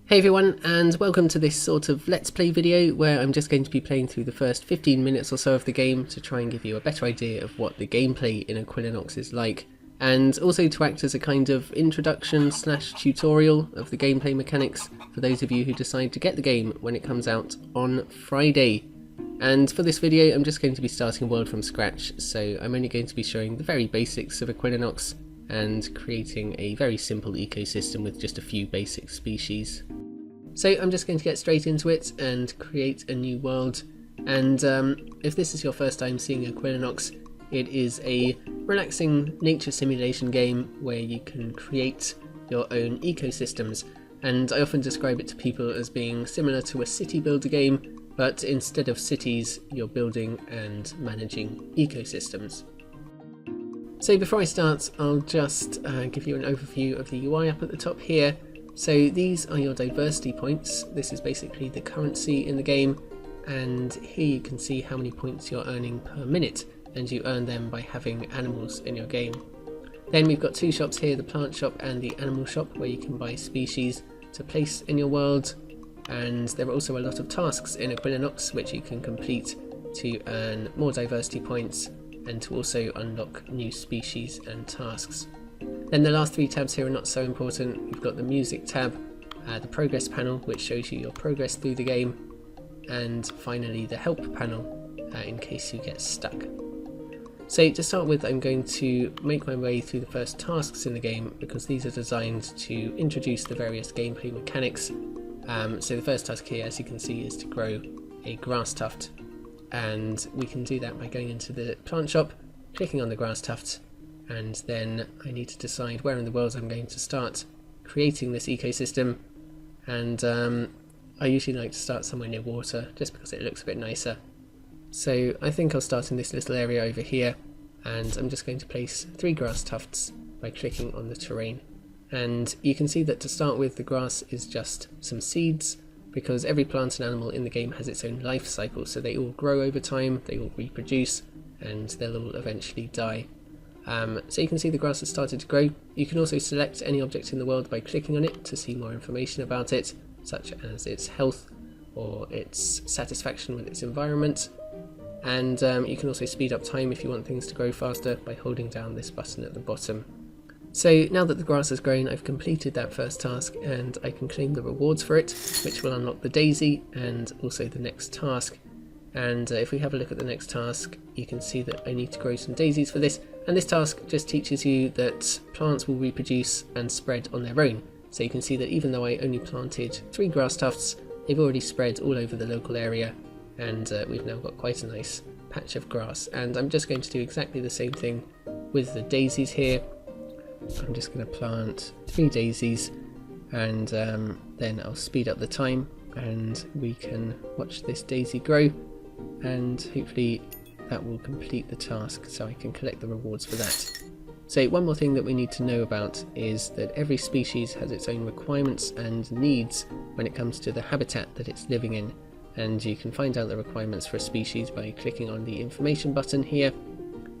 Hey everyone, and welcome to this sort of Let's Play video where I'm just going to be playing through the first 15 minutes or so of the game to try and give you a better idea of what the gameplay in Equilinox is like, and also to act as a kind of introduction slash tutorial of the gameplay mechanics for those of you who decide to get the game when it comes out on Friday. And for this video I'm just going to be starting a world from scratch, so I'm only going to be showing the very basics of Equilinox and creating a very simple ecosystem with just a few basic species. So I'm just going to get straight into it and create a new world, and if this is your first time seeing Equilinox, it is a relaxing nature simulation game where you can create your own ecosystems, and I often describe it to people as being similar to a city builder game, but instead of cities you're building and managing ecosystems. So before I start, I'll just give you an overview of the UI up at the top here. So these are your diversity points. This is basically the currency in the game, and here you can see how many points you're earning per minute, and you earn them by having animals in your game. Then we've got two shops here, the plant shop and the animal shop, where you can buy species to place in your world, and there are also a lot of tasks in Equilinox which you can complete to earn more diversity points and to also unlock new species and tasks. Then the last three tabs here are not so important. We've got the music tab, the progress panel which shows you your progress through the game, and finally the help panel in case you get stuck. So to start with, I'm going to make my way through the first tasks in the game because these are designed to introduce the various gameplay mechanics. So the first task here, as you can see, is to grow a grass tuft, and we can do that by going into the plant shop, clicking on the grass tuft, and then I need to decide where in the world I'm going to start creating this ecosystem, and I usually like to start somewhere near water just because it looks a bit nicer. So I think I'll start in this little area over here, and I'm just going to place 3 grass tufts by clicking on the terrain. And you can see that to start with, the grass is just some seeds, because every plant and animal in the game has its own life cycle, so they all grow over time, they all reproduce, and they'll all eventually die. So you can see the grass has started to grow. You can also select any object in the world by clicking on it to see more information about it, such as its health or its satisfaction with its environment. And you can also speed up time if you want things to grow faster by holding down this button at the bottom. So now that the grass has grown, I've completed that first task and I can claim the rewards for it, which will unlock the daisy and also the next task. And if we have a look at the next task, you can see that I need to grow some daisies for this, and this task just teaches you that plants will reproduce and spread on their own. So you can see that even though I only planted 3 grass tufts, they've already spread all over the local area, and we've now got quite a nice patch of grass. And I'm just going to do exactly the same thing with the daisies here. I'm just going to plant 3 daisies, and then I'll speed up the time and we can watch this daisy grow, and hopefully that will complete the task so I can collect the rewards for that. So one more thing that we need to know about is that every species has its own requirements and needs when it comes to the habitat that it's living in, and you can find out the requirements for a species by clicking on the information button here,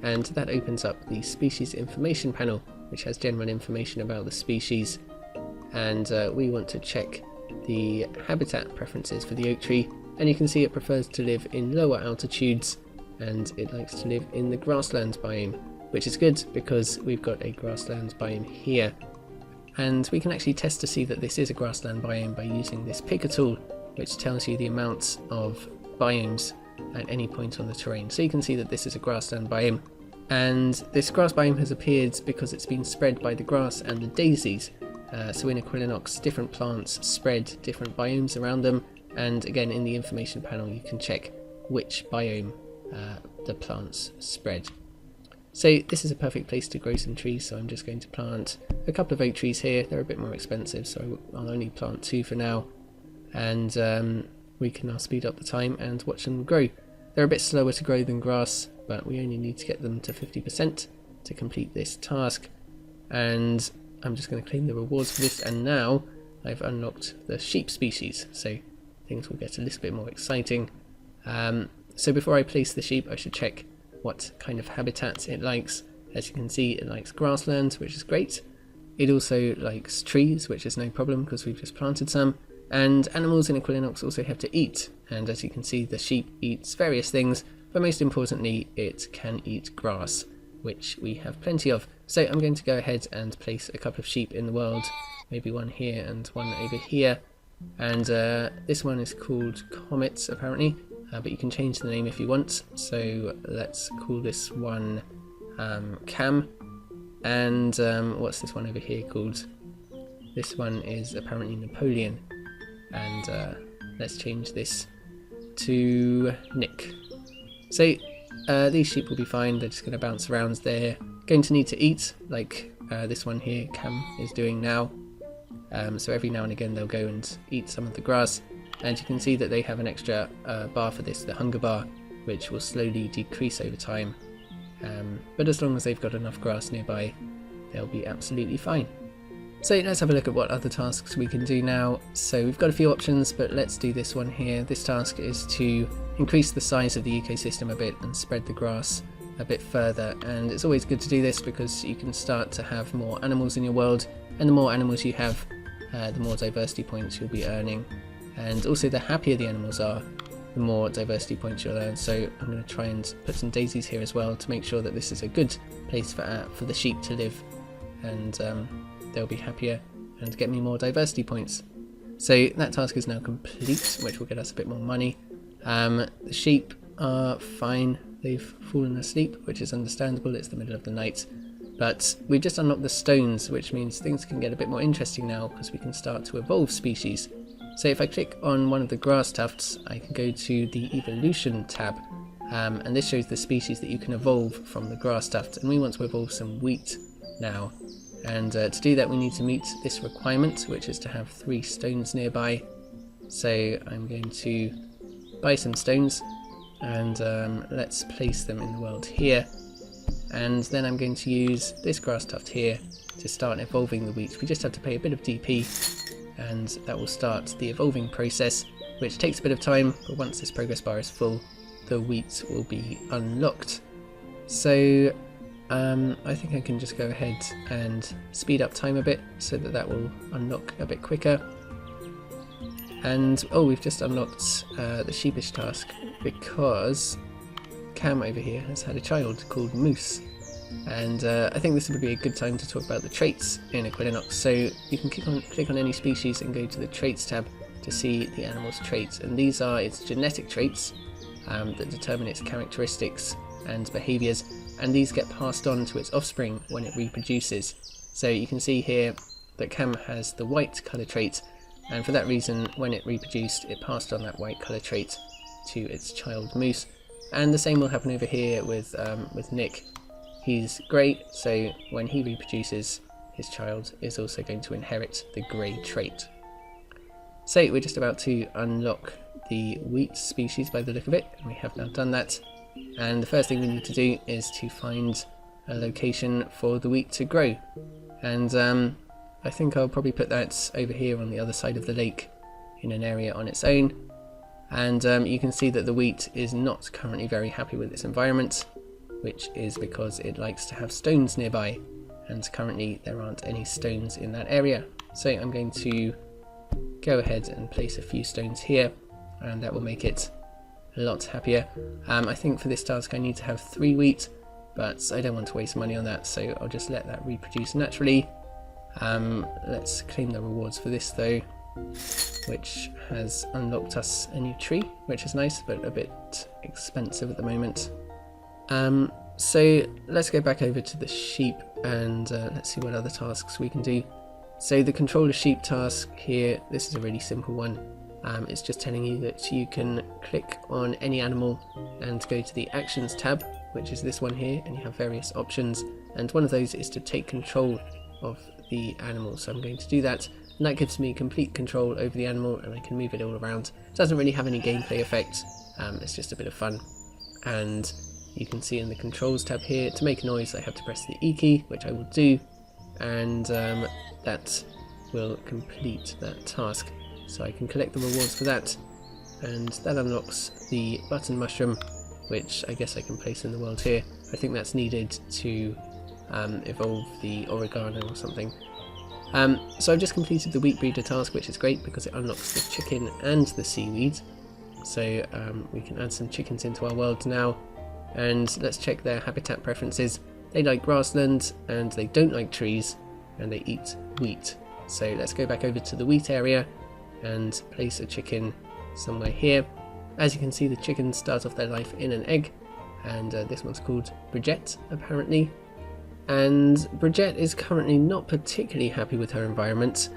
and that opens up the species information panel, which has general information about the species. And we want to check the habitat preferences for the oak tree, and you can see it prefers to live in lower altitudes and it likes to live in the grasslands biome, which is good because we've got a grasslands biome here. And we can actually test to see that this is a grassland biome by using this picker tool, which tells you the amounts of biomes at any point on the terrain. So you can see that this is a grassland biome, and this grass biome has appeared because it's been spread by the grass and the daisies. So in Equilinox, different plants spread different biomes around them, and again in the information panel you can check which biome the plants spread. So this is a perfect place to grow some trees, so I'm just going to plant a couple of oak trees here. They're a bit more expensive, so I'll only plant 2 for now, and we can now speed up the time and watch them grow. They're a bit slower to grow than grass, but we only need to get them to 50% to complete this task. And I'm just going to claim the rewards for this, and now I've unlocked the sheep species, so things will get a little bit more exciting. So before I place the sheep, I should check what kind of habitat it likes. As you can see, it likes grassland, which is great. It also likes trees, which is no problem because we've just planted some, And animals in Equilinox also have to eat, and as you can see, the sheep eats various things, but most importantly it can eat grass, which we have plenty of. So I'm going to go ahead and place a couple of sheep in the world, maybe one here and one over here, and this one is called Comet apparently, but you can change the name if you want. So let's call this one Cam, and what's this one over here called? This one is apparently Napoleon, and let's change this to Nick. So these sheep will be fine, they're just going to bounce around. They're going to need to eat, like this one here, Cam, is doing now. So every now and again they'll go and eat some of the grass, and you can see that they have an extra bar for this, the hunger bar, which will slowly decrease over time. But as long as they've got enough grass nearby, they'll be absolutely fine. So let's have a look at what other tasks we can do now. So we've got a few options, but let's do this one here. This task is to increase the size of the ecosystem a bit and spread the grass a bit further, and it's always good to do this because you can start to have more animals in your world, and the more animals you have, the more diversity points you'll be earning, and also the happier the animals are, the more diversity points you'll earn. So I'm going to try and put some daisies here as well to make sure that this is a good place for the sheep to live, and they'll be happier and get me more diversity points. So that task is now complete, which will get us a bit more money. The sheep are fine, they've fallen asleep, which is understandable, it's the middle of the night. But we've just unlocked the stones, which means things can get a bit more interesting now because we can start to evolve species. So if I click on one of the grass tufts, I can go to the evolution tab, and this shows the species that you can evolve from the grass tuft, and we want to evolve some wheat now. And to do that we need to meet this requirement, which is to have 3 stones nearby. So I'm going to buy some stones, and let's place them in the world here. And then I'm going to use this grass tuft here to start evolving the wheat. We just have to pay a bit of DP, and that will start the evolving process, which takes a bit of time, but once this progress bar is full, the wheat will be unlocked. So I think I can just go ahead and speed up time a bit so that that will unlock a bit quicker. And oh, we've just unlocked the sheepish task because Cam over here has had a child called Moose, and I think this would be a good time to talk about the traits in Equilinox. So you can click on any species and go to the traits tab to see the animal's traits, and these are its genetic traits that determine its characteristics and behaviours, and these get passed on to its offspring when it reproduces. So you can see here that Cam has the white colour trait, and for that reason when it reproduced it passed on that white colour trait to its child Moose. And the same will happen over here with Nick. He's grey, so when he reproduces, his child is also going to inherit the grey trait. So we're just about to unlock the wheat species by the look of it, and we have now done that. And the first thing we need to do is to find a location for the wheat to grow. And I think I'll probably put that over here on the other side of the lake in an area on its own. And you can see that the wheat is not currently very happy with its environment, which is because it likes to have stones nearby, and currently there aren't any stones in that area. So I'm going to go ahead and place a few stones here, and that will make it a lot happier. I think for this task I need to have 3 wheat, but I don't want to waste money on that, so I'll just let that reproduce naturally. Let's claim the rewards for this though, which has unlocked us a new tree, which is nice but a bit expensive at the moment. So let's go back over to the sheep and let's see what other tasks we can do. So the control a sheep task here, this is a really simple one. It's just telling you that you can click on any animal and go to the actions tab, which is this one here, and you have various options, and one of those is to take control of the animal. So I'm going to do that, and that gives me complete control over the animal, and I can move it all around. It doesn't really have any gameplay effect, it's just a bit of fun. And you can see in the controls tab here, to make a noise I have to press the E key, which I will do, and that will complete that task. So I can collect the rewards for that, and that unlocks the button mushroom, which I guess I can place in the world here. I think that's needed to evolve the oregano or something. So I've just completed the wheat breeder task, which is great because it unlocks the chicken and the seaweed. So we can add some chickens into our world now, and let's check their habitat preferences. They like grassland and they don't like trees, and they eat wheat. So let's go back over to the wheat area and place a chicken somewhere here. As you can see, the chickens start off their life in an egg, and this one's called Bridget apparently. And Bridget is currently not particularly happy with her environment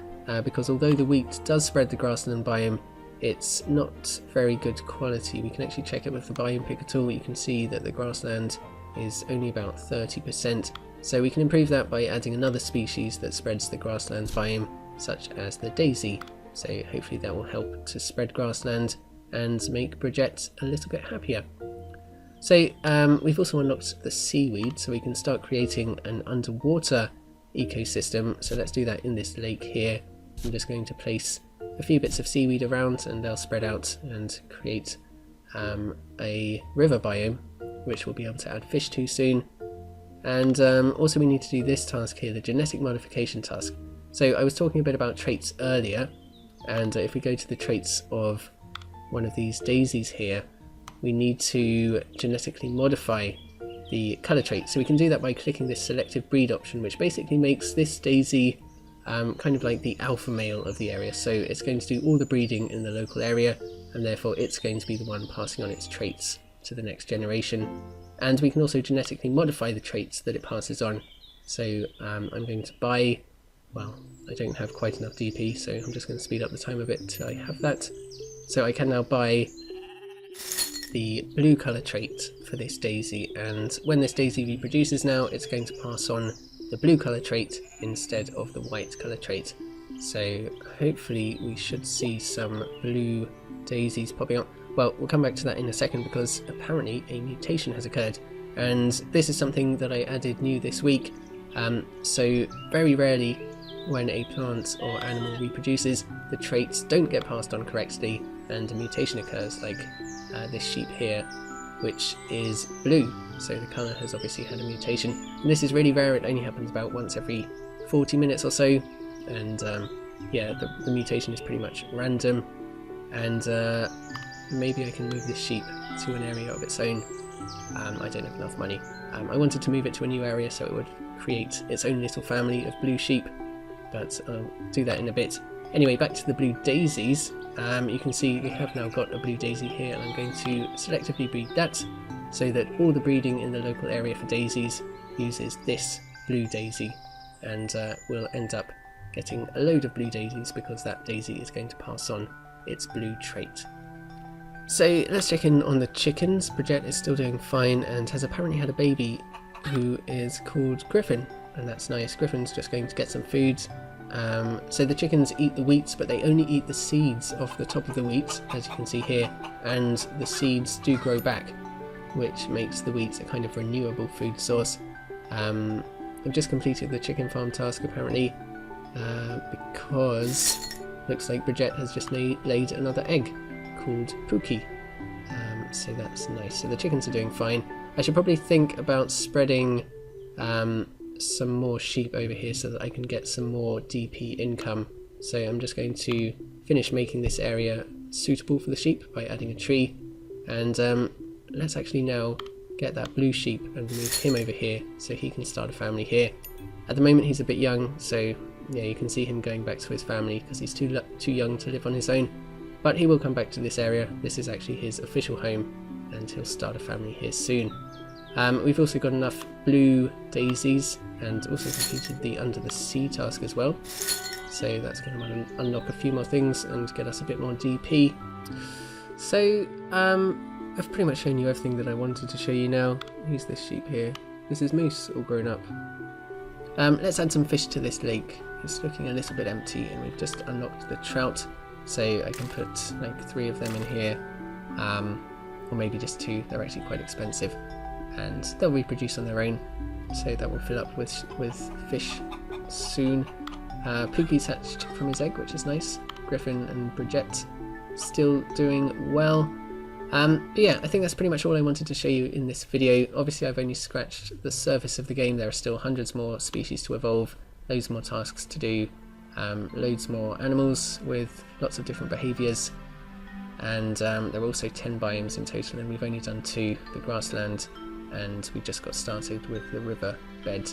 because although the wheat does spread the grassland biome, it's not very good quality. We can actually check it with the biome picker tool. You can see that the grassland is only about 30%. So we can improve that by adding another species that spreads the grassland biome, such as the daisy. So hopefully that will help to spread grassland and make Bridget a little bit happier. So we've also unlocked the seaweed, so we can start creating an underwater ecosystem. So let's do that in this lake here. I'm just going to place a few bits of seaweed around and they'll spread out and create a river biome, which we'll be able to add fish to soon. And also we need to do this task here, the genetic modification task. So I was talking a bit about traits earlier, and if we go to the traits of one of these daisies here, we need to genetically modify the colour trait. So we can do that by clicking this selective breed option, which basically makes this daisy kind of like the alpha male of the area. So it's going to do all the breeding in the local area, and therefore it's going to be the one passing on its traits to the next generation. And we can also genetically modify the traits that it passes on. So I'm going to buy, well, I don't have quite enough DP, so I'm just going to speed up the time a bit till I have that. So I can now buy the blue colour trait for this daisy, and when this daisy reproduces now, it's going to pass on the blue colour trait instead of the white colour trait. So hopefully we should see some blue daisies popping up. Well, we'll come back to that in a second because apparently a mutation has occurred, and this is something that I added new this week. So very rarely when a plant or animal reproduces, the traits don't get passed on correctly and a mutation occurs, like this sheep here, which is blue, so the colour has obviously had a mutation. And this is really rare, it only happens about once every 40 minutes or so, and yeah, the mutation is pretty much random. And maybe I can move this sheep to an area of its own. I don't have enough money. I wanted to move it to a new area so it would create its own little family of blue sheep, but I'll do that in a bit. Anyway, back to the blue daisies. You can see we have now got a blue daisy here, and I'm going to selectively breed that so that all the breeding in the local area for daisies uses this blue daisy, and we'll end up getting a load of blue daisies because that daisy is going to pass on its blue trait. So let's check in on the chickens. Bridget is still doing fine and has apparently had a baby who is called Griffin, and that's nice. Griffin's just going to get some food. So the chickens eat the wheat, but they only eat the seeds off the top of the wheat, as you can see here, and the seeds do grow back, which makes the wheat a kind of renewable food source. I've just completed the chicken farm task apparently, because looks like Bridget has just laid another egg called Pookie. So that's nice. So the chickens are doing fine. I should probably think about spreading some more sheep over here so that I can get some more DP income. So I'm just going to finish making this area suitable for the sheep by adding a tree, and let's actually now get that blue sheep and move him over here so he can start a family here. At the moment he's a bit young, so yeah, you can see him going back to his family because he's too young to live on his own, but he will come back to this area. This is actually his official home, and he'll start a family here soon. We've also got enough blue daisies and also completed the under the sea task as well, so that's going to unlock a few more things and get us a bit more DP. So I've pretty much shown you everything that I wanted to show you now. Who's this sheep here? This is Moose, all grown up. Let's add some fish to this lake. It's looking a little bit empty, and we've just unlocked the trout, so I can put like 3 of them in here, or maybe just 2. They're actually quite expensive, and they'll reproduce on their own, so that will fill up with fish soon. Pookie's hatched from his egg, which is nice. Griffin and Bridget still doing well. But yeah, I think that's pretty much all I wanted to show you in this video. Obviously I've only scratched the surface of the game. There are still hundreds more species to evolve, loads more tasks to do, loads more animals with lots of different behaviours, and there are also 10 biomes in total, and we've only done 2, the grassland, and we just got started with the river bed.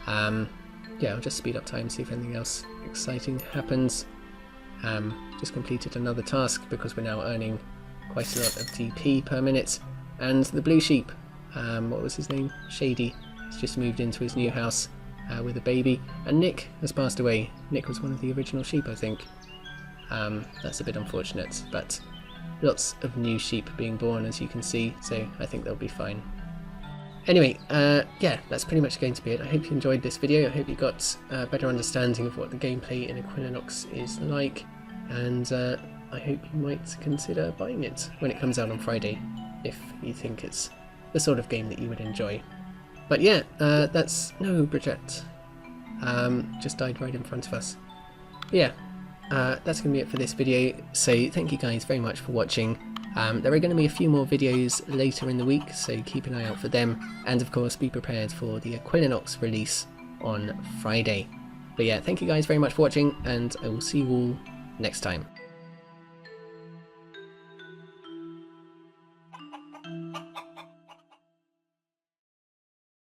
Yeah, I'll just speed up time, see if anything else exciting happens. Just completed another task because we're now earning quite a lot of DP per minute. And the blue sheep, what was his name? Shady, has just moved into his new house with a baby. And Nick has passed away. Nick was one of the original sheep, I think. That's a bit unfortunate, but lots of new sheep being born, as you can see, so I think they'll be fine. Anyway, yeah, that's pretty much going to be it. I hope you enjoyed this video. I hope you got a better understanding of what the gameplay in Equilinox is like, and I hope you might consider buying it when it comes out on Friday, if you think it's the sort of game that you would enjoy. But yeah, that's... No, Bridget. Just died right in front of us. But yeah, that's going to be it for this video, so thank you guys very much for watching. There are going to be a few more videos later in the week, so keep an eye out for them, and of course be prepared for the Equilinox release on Friday. But yeah, thank you guys very much for watching, and I will see you all next time.